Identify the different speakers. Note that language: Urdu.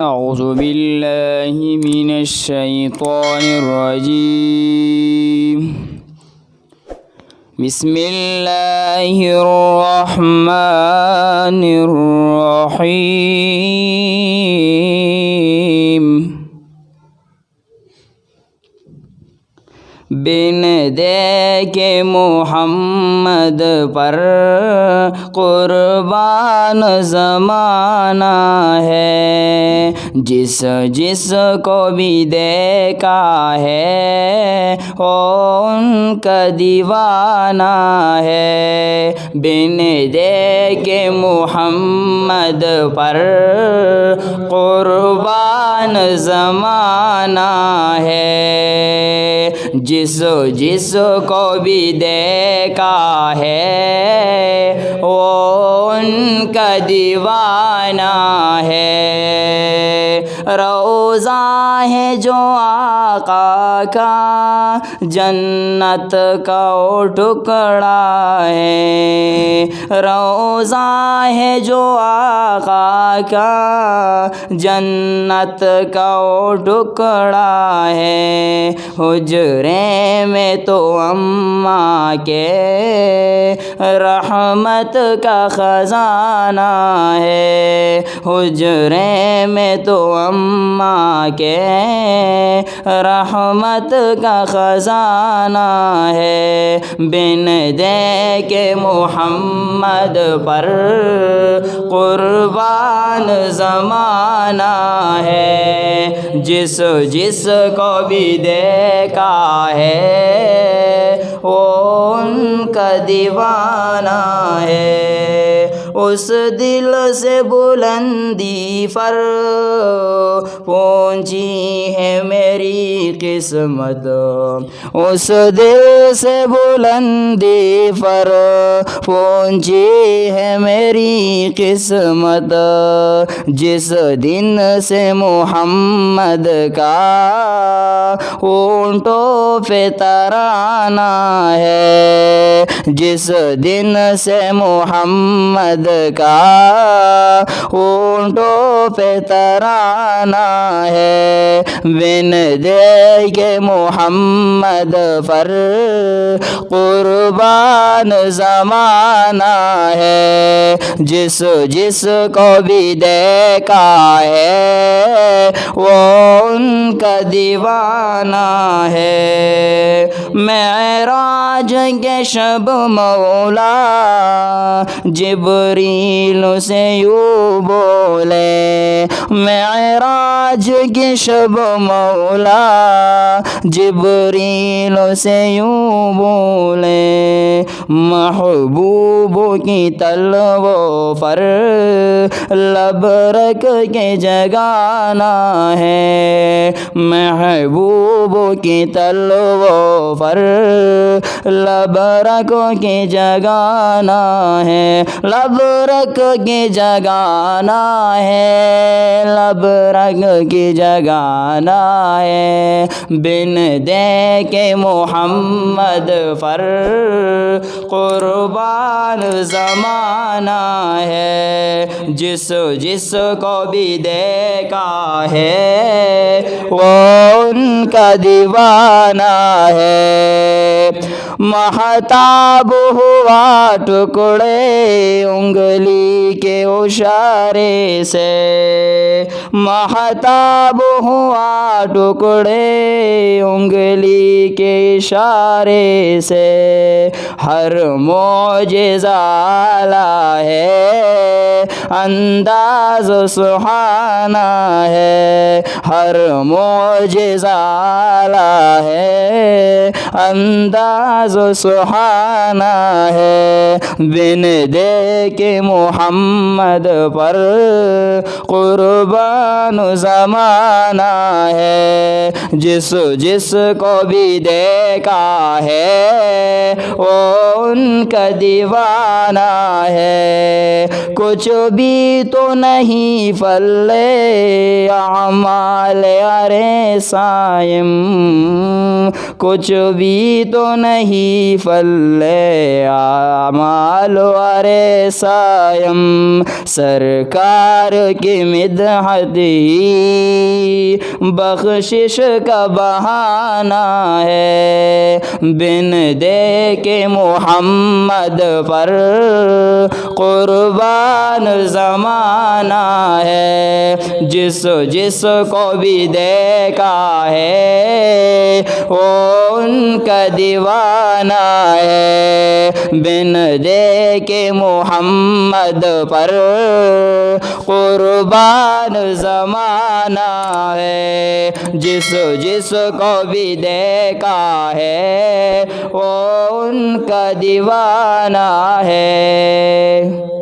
Speaker 1: أعوذ بالله من الشيطان الرجيم. بسم الله الرحمن الرحيم. بن دے کے محمد پر قربان زمانہ ہے، جس جس کو بھی دیکھا ہے وہ ان کا دیوانہ ہے۔ بن دے کے محمد پر قربان زمانہ ہے، جس کو بھی دیکھا ہے وہ ان کا دیوانہ ہے۔ روضہ ہے جو آقا کا جنت کا وہ ٹکڑا ہے، روضہ ہے جو آقا کا جنت کا وہ ٹکڑا ہے۔ حجرے میں تو اماں کے رحمت کا خزانہ ہے، حجرے میں تو اماں کے رحمت کا خزانہ ہے۔ بن دے کے محمد پر قربان زمانہ ہے، جس کو بھی دیکھا ہے وہ ان کا دیوانہ ہے۔ اس دل سے بلندی پر پہنچی ہے میری قسمت، اس دل سے بلندی پر پہنچی ہے میری قسمت، جس دن سے محمد کا اونٹوں پہ ترانہ ہے، جس دن سے محمد کا اونٹوں پہ ترانہ ہے۔ بن دے کے محمد پر قربان زمانہ ہے، جس کو بھی دیکھا ہے وہ ان کا دیوانہ ہے۔ معراج کے شب مولا جبریل سے یوں بولے، معراج کے شب مولا جبریل سے یوں بولے، محبوب کی تلووں پر لب رکھ کے جگانا ہے، محبوب کی تلووں پر لب رکھ کے جگانا ہے، لب رکھ کے جگانا ہے، لب رکھ کے جگانا ہے۔ بن دے کے محمد پر قربان زمانہ ہے، جس کو بھی دیکھا ہے وہ ان کا دیوانہ ہے۔ مہتاب ہوا ٹکڑے انگلی کے اشارے سے، مہتاب ہوا ٹکڑے انگلی کے اشارے سے، ہر معجزہ اعلیٰ ہے انداز سبحانہ ہے، ہر معجزہ اعلیٰ ہے انداز سبحانہ ہے۔ بن دے کے محمد پر قربان زمانہ ہے، جس کو بھی دیکھا ہے وہ ان کا دیوانہ ہے۔ کچھ بھی تو نہیں پلے اعمال ارے سائم، کچھ بھی تو نہیں پلے اعمال جمال ارے سایم سرکار کی مدحت ہی بخشش کا بہانہ ہے، بن دے کے محمد پر قربان زمانہ ہے، جس کو بھی دیکھا ہے وہ ان کا دیوانہ ہے، بن دے کے محمد پر قربان زمانہ ہے، جس کو بھی دیکھا ہے وہ ان کا دیوانہ ہے۔